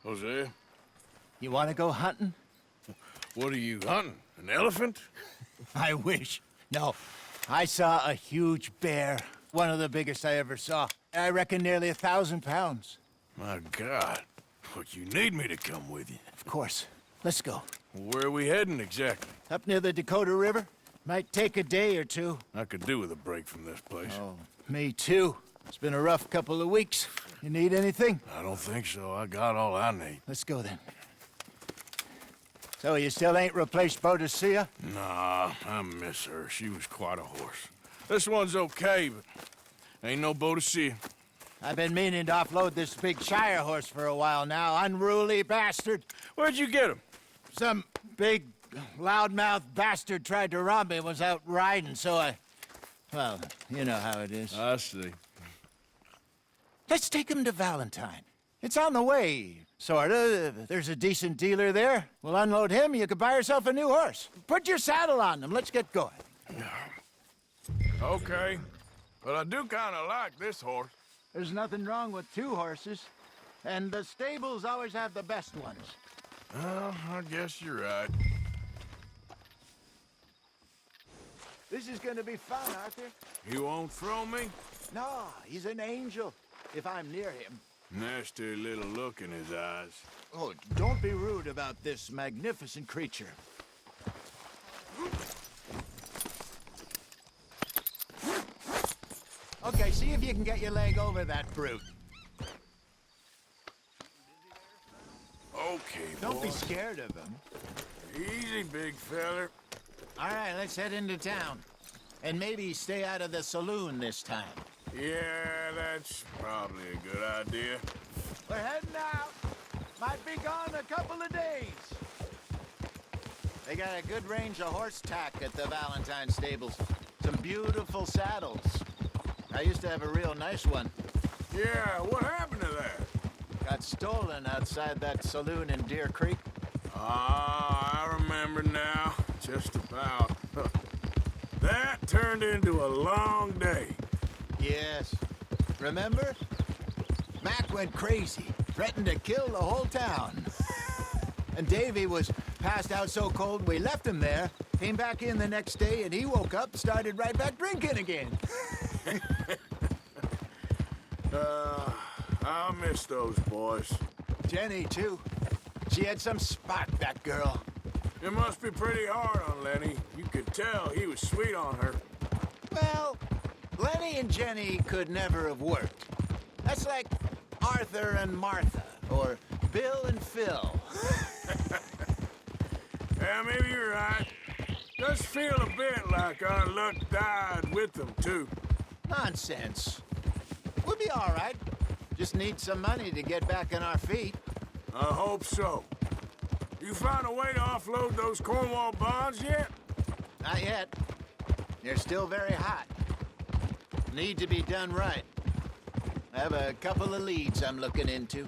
Jose, You want to go hunting? what are you hunting? An elephant? I wish. No, I saw a huge bear. One of the biggest I ever saw. I reckon nearly 1,000 pounds. My God. But you need me to come with you. Of course. Let's go. Where are we heading exactly? Up near the Dakota River. Might take a day or two. I could do with a break from this place. Oh, me too. It's been a rough couple of weeks. You need anything? I don't think so. I got all I need. Let's go then. So you still ain't replaced Boadicea? Nah, I miss her. She was quite a horse. This one's okay, but ain't no Boadicea. I've been meaning to offload this big Shire horse for a while now. Unruly bastard. Where'd you get him? Some big, loudmouth bastard tried to rob me and was out riding, so I... Well, you know how it is. I see. Let's take him to Valentine. It's on the way, sorta. There's a decent dealer there. We'll unload him, you could buy yourself a new horse. Put your saddle on him, let's get going. Okay. But I do kind of like this horse. There's nothing wrong with two horses, and the stables always have the best ones. Well, I guess you're right. This is gonna be fun, Arthur. You won't throw me? No, he's an angel, if I'm near him. Nasty little look in his eyes. Oh, don't be rude about this magnificent creature. Okay, see if you can get your leg over that brute. Okay, Don't be boy. scared of him. Easy, big feller. All right, let's head into town. And maybe stay out of the saloon this time. Yeah, that's probably a good idea. We're heading out. Might be gone a couple of days. They got a good range of horse tack at the Valentine stables. Some beautiful saddles. I used to have a real nice one. Yeah, what happened to that? Got stolen outside that saloon in Deer Creek. Ah, I remember now. Just about. That turned into a long day. Yes. Remember? Mac went crazy, threatened to kill the whole town. And Davy was passed out so cold we left him there, came back in the next day, and he woke up, started right back drinking again. I miss those boys. Jenny, too. She had some spot, that girl. It must be pretty hard on Lenny. You could tell he was sweet on her. Well, Lenny and Jenny could never have worked. That's like Arthur and Martha, or Bill and Phil. Yeah, maybe you're right. Does feel a bit like our luck died with them, too. Nonsense. We'll be all right. Just need some money to get back on our feet. I hope so. You found a way to offload those Cornwall bonds yet? Not yet. They're still very hot. Need to be done right. I have a couple of leads I'm looking into.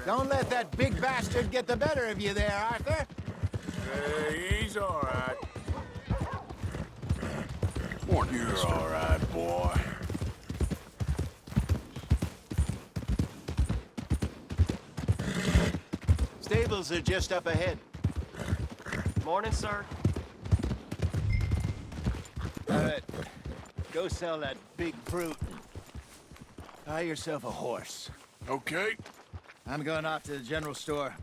Don't let that big bastard get the better of you there, Arthur. Hey, he's all right. You're all right, boy. Stables are just up ahead. Morning, sir. All right. Go sell that big brute. Buy yourself a horse. Okay. I'm going off to the general store.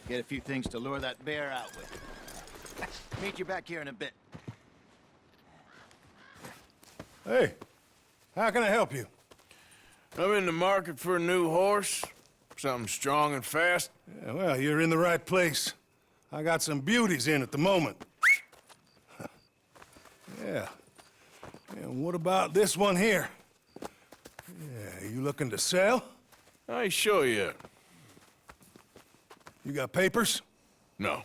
Get a few things to lure that bear out with. Meet you back here in a bit. Hey, how can I help you? I'm in the market for a new horse. Something strong and fast. Yeah, well, you're in the right place. I got some beauties in at the moment. Yeah. And what about this one here? Yeah, you looking to sell? I ain't sure yet. You got papers? No.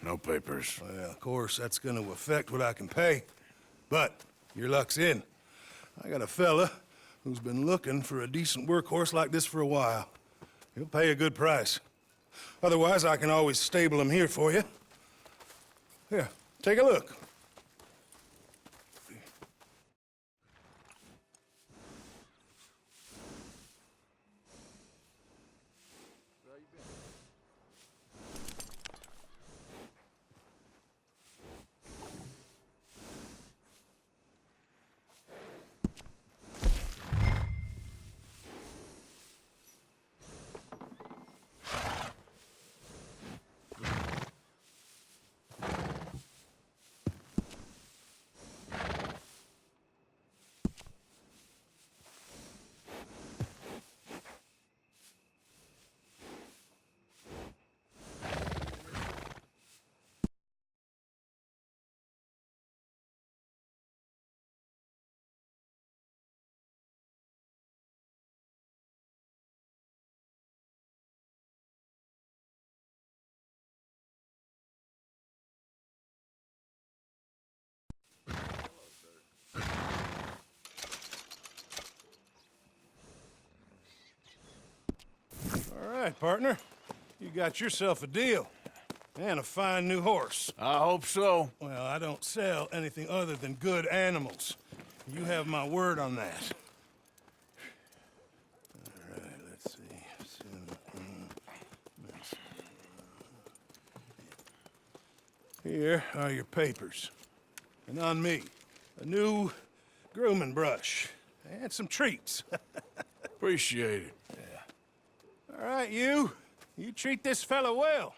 No papers. Well, of course, that's gonna affect what I can pay. But your luck's in. I got a fella who's been looking for a decent workhorse like this for a while. He'll pay a good price. Otherwise, I can always stable him here for you. Here, take a look. right, partner. You got yourself a deal. And a fine new horse. I hope so. Well, I don't sell anything other than good animals. You have my word on that. All right, let's see. Here are your papers. And on me, a new grooming brush. And some treats. Appreciate it. All right, you treat this fella well.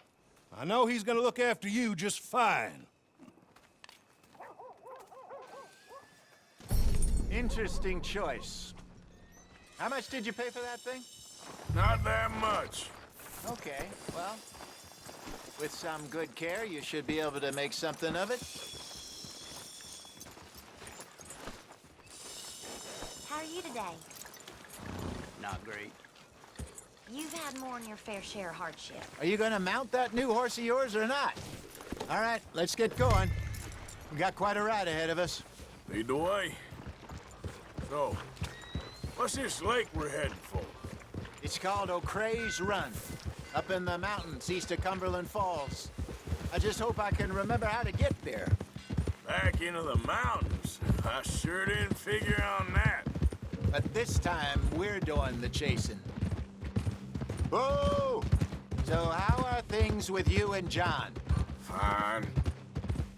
I know he's gonna look after you just fine. Interesting choice. How much did you pay for that thing? Not that much. Okay, well, with some good care, you should be able to make something of it. How are you today? Not great. You've had more than your fair share of hardship. Are you gonna mount that new horse of yours or not? All right, let's get going. We got quite a ride ahead of us. Lead the way. So, what's this lake we're heading for? It's called O'Creagh's Run, up in the mountains east of Cumberland Falls. I just hope I can remember how to get there. Back into the mountains. I sure didn't figure on that. But this time, we're doing the chasing. Whoa! So how are things with you and John? Fine.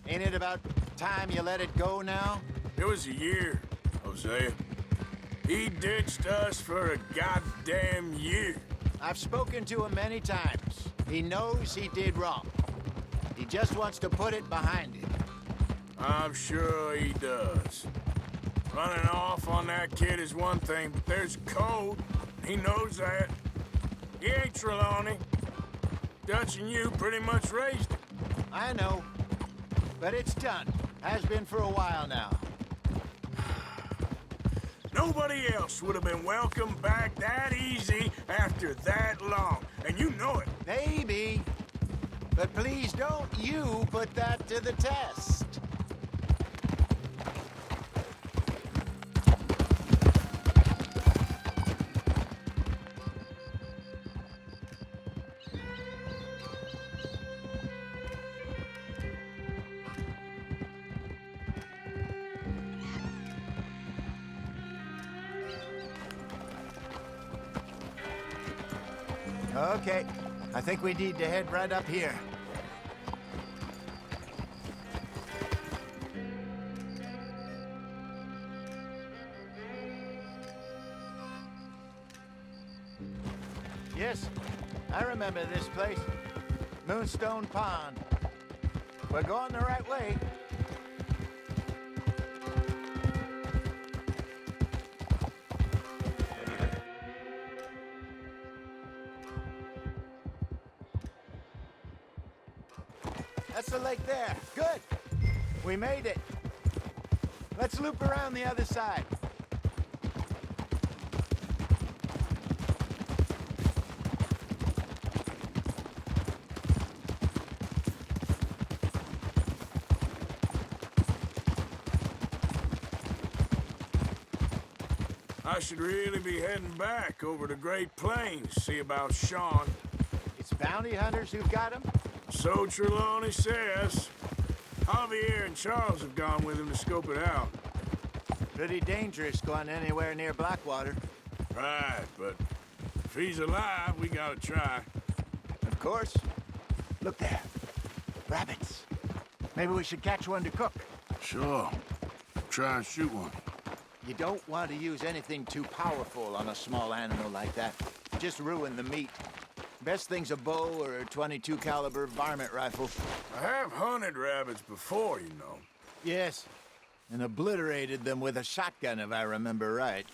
Ain't it about time you let it go now? It was a year, Hosea. He ditched us for a goddamn year. I've spoken to him many times. He knows he did wrong. He just wants to put it behind him. I'm sure he does. Running off on that kid is one thing, but there's code. He knows that. He ain't Trelawney. Dutch and you pretty much raised him. I know. But it's done. Has been for a while now. Nobody else would have been welcomed back that easy after that long. And you know it. Maybe. But please don't you put that to the test. Okay, I think we need to head right up here. Yes, I remember this place. Moonstone Pond. We're going the right way. That's the lake there. Good. We made it. Let's loop around the other side. I should really be heading back over to Great Plains, see about Sean. It's bounty hunters who've got him? So Trelawney says. Javier and Charles have gone with him to scope it out. Pretty dangerous going anywhere near Blackwater. Right, but if he's alive, we gotta try. Of course. Look there. Rabbits. Maybe we should catch one to cook. Sure. Try and shoot one. You don't want to use anything too powerful on a small animal like that. Just ruin the meat. Best thing's a bow or a .22 caliber varmint rifle. I have hunted rabbits before, you know. Yes, and obliterated them with a shotgun if I remember right.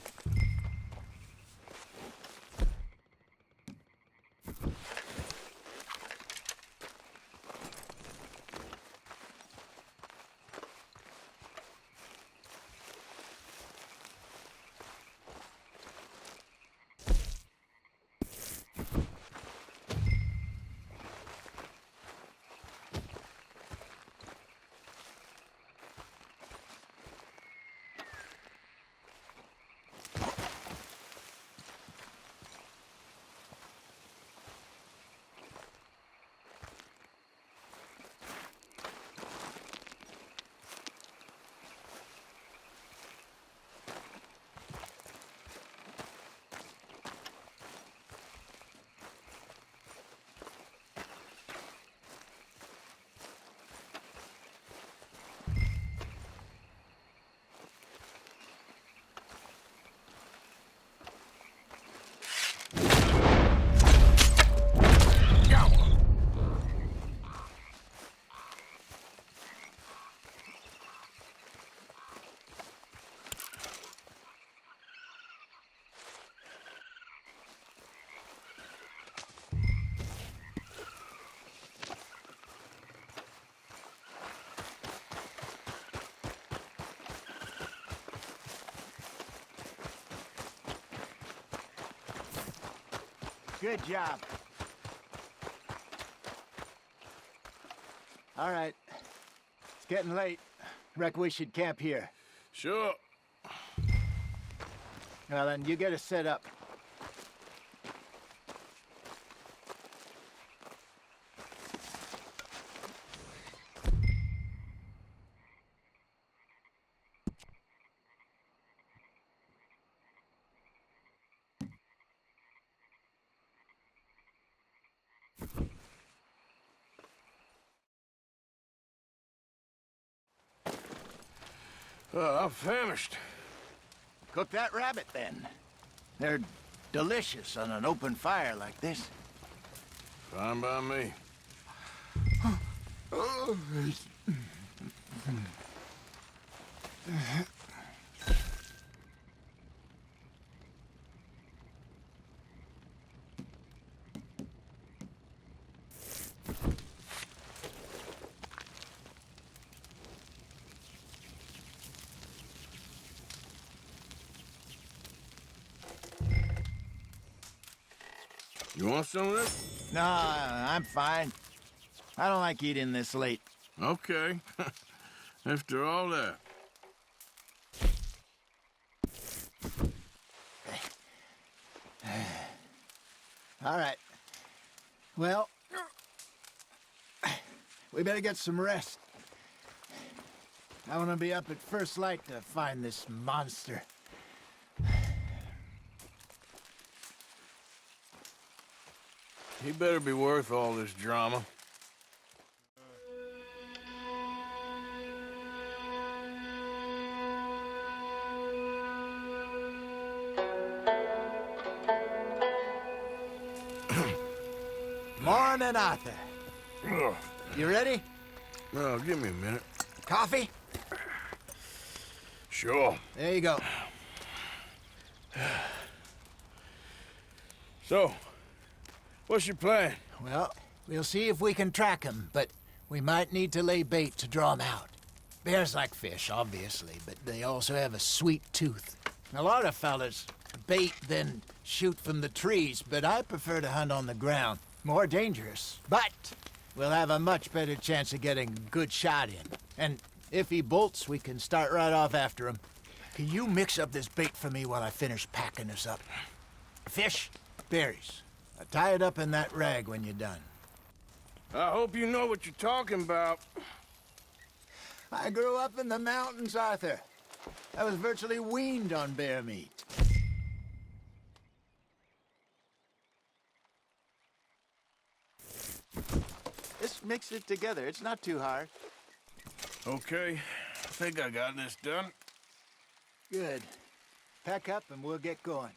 Good job. All right. It's getting late. Reckon we should camp here. Sure. Well, then, you get us set up. I'm famished. Cook that rabbit, then. They're delicious on an open fire like this. Fine by me. You want some of this? No, I'm fine. I don't like eating this late. Okay. After all that. All right. Well, we better get some rest. I want to be up at first light to find this monster. He better be worth all this drama. Morning, Arthur. Ugh. You ready? Well, give me a minute. Coffee? Sure. There you go. So, what's your plan? Well, we'll see if we can track him, but we might need to lay bait to draw him out. Bears like fish, obviously, but they also have a sweet tooth. A lot of fellas bait, then shoot from the trees, but I prefer to hunt on the ground. More dangerous, but we'll have a much better chance of getting a good shot in. And if he bolts, we can start right off after him. Can you mix up this bait for me while I finish packing this up? Fish, berries. Tie it up in that rag when you're done. I hope you know what you're talking about. I grew up in the mountains, Arthur. I was virtually weaned on bear meat. Just mix it together. It's not too hard. Okay, I think I got this done. Good. Pack up and we'll get going.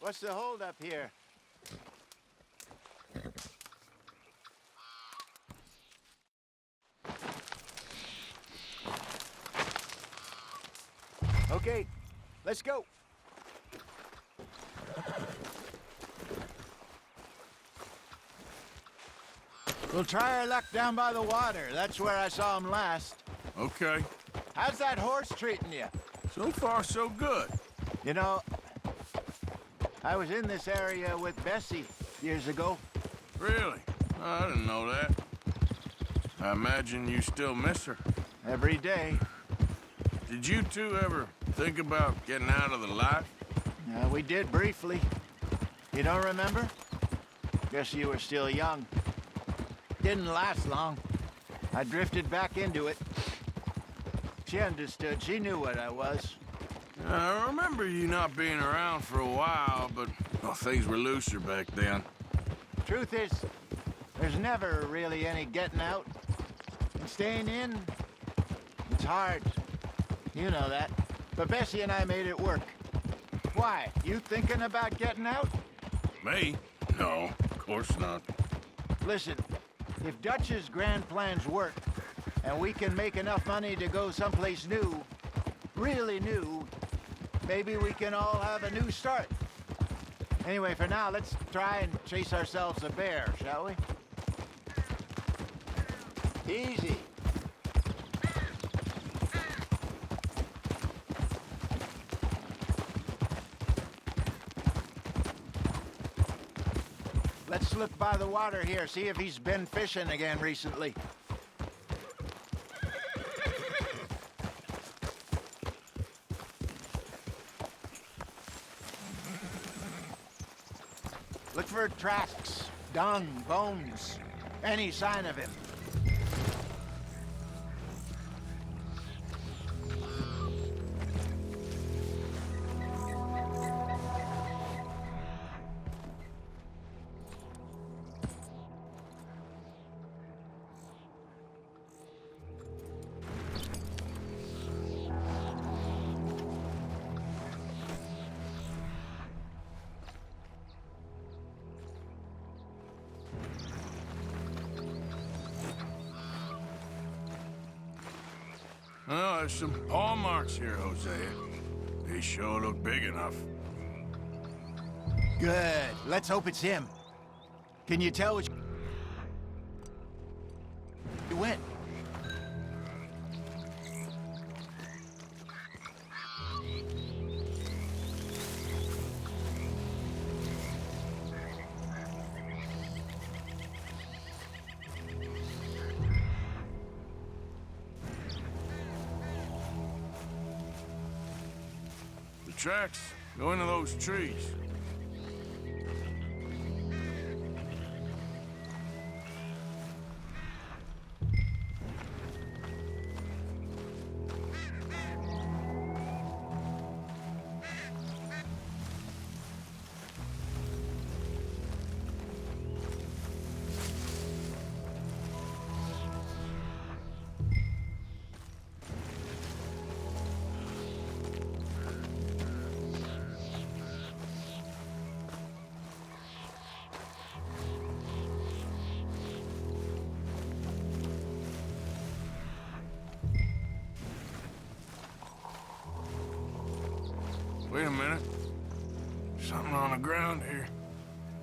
What's the holdup here? Okay, let's go. We'll try our luck down by the water. That's where I saw him last. Okay. How's that horse treating you? So far, so good. You know, I was in this area with Bessie years ago. Really? I didn't know that. I imagine you still miss her. Every day. Did you two ever think about getting out of the life? We did briefly. You don't remember? Guess you were still young. Didn't last long. I drifted back into it. She understood. She knew what I was. I remember you not being around for a while, but well, things were looser back then. Truth is, there's never really any getting out. And staying in, it's hard. You know that. But Bessie and I made it work. Why? You thinking about getting out? Me? No, of course not. Listen, if Dutch's grand plans work, and we can make enough money to go someplace new, really new, maybe we can all have a new start. Anyway, for now, let's try and chase ourselves a bear, shall we? Easy. Let's look by the water here, see if he's been fishing again recently. Look for tracks, dung, bones, any sign of him. Oh, there's some paw marks here, Hosea. They sure look big enough. Good. Let's hope it's him. Can you tell which he went? The tracks go into those trees. Wait a minute. Something on the ground here.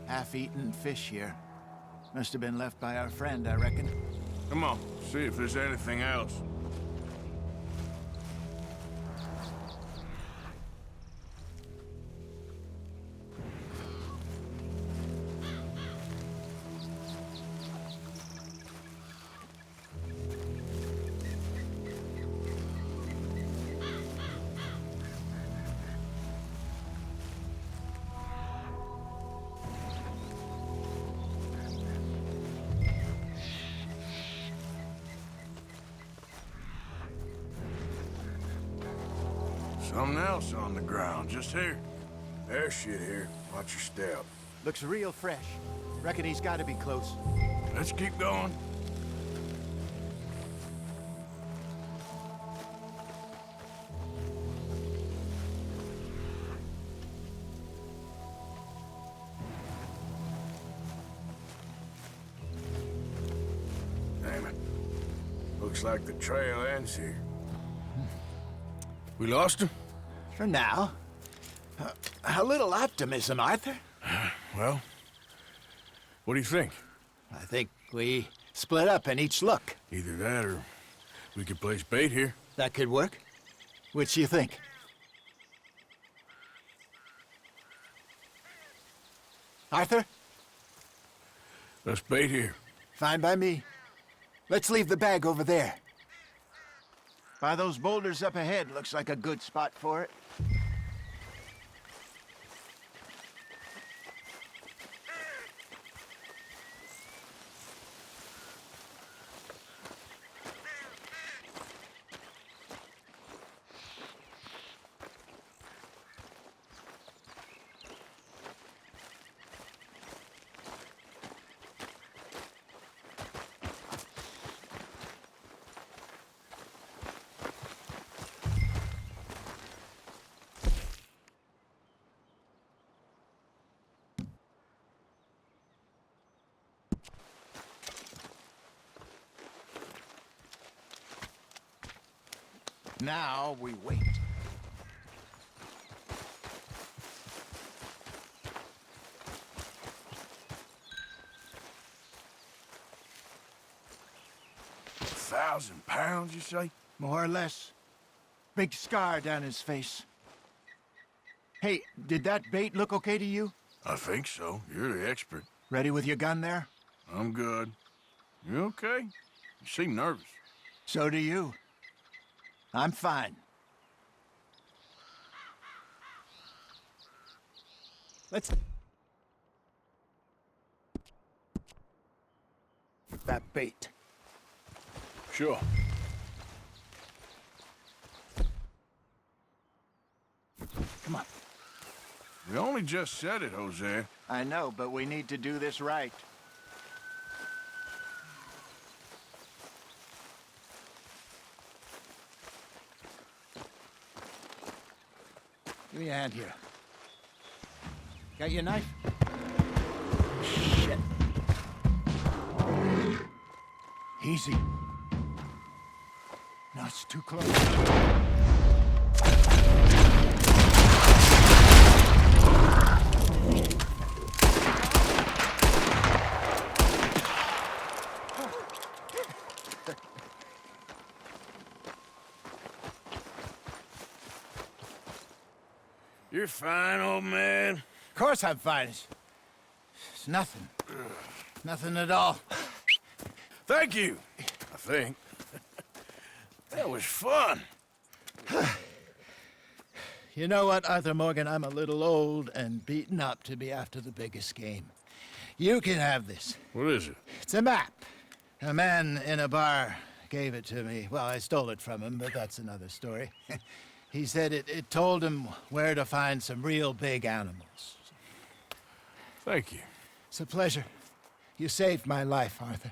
Half-eaten fish here. Must have been left by our friend, I reckon. Come on, see if there's anything else. Something else on the ground, just here. There's shit here. Watch your step. Looks real fresh. Reckon he's got to be close. Let's keep going. Damn it. Looks like the trail ends here. We lost him? For now. A little optimism, Arthur. Well, what do you think? I think we split up and each look. Either that or we could place bait here. That could work. Which do you think? Arthur? Let's bait here. Fine by me. Let's leave the bag over there. By those boulders up ahead, looks like a good spot for it. Now we wait. £1,000, you say? More or less. Big scar down his face. Hey, did that bait look okay to you? I think so. You're the expert. Ready with your gun there? I'm good. You okay? You seem nervous. So do you. I'm fine. Let's... that bait. Sure. Come on. We only just said it, Jose. I know, but we need to do this right. Give me a hand here. Got your knife? Shit. Easy. No, it's too close. You're fine, old man. Of course I'm fine. It's nothing. Nothing at all. Thank you, I think. That was fun. You know what, Arthur Morgan? I'm a little old and beaten up to be after the biggest game. You can have this. What is it? It's a map. A man in a bar gave it to me. Well, I stole it from him, but that's another story. He said it told him where to find some real big animals. Thank you. It's a pleasure. You saved my life, Arthur.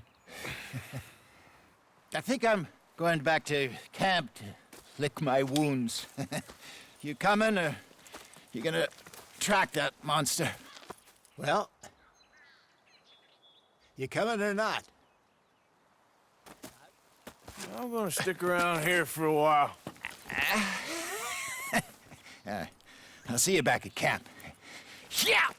I think I'm going back to camp to lick my wounds. You coming, or you gonna track that monster? Well, you coming or not? I'm gonna stick around here for a while. All right. I'll see you back at camp. Yeah!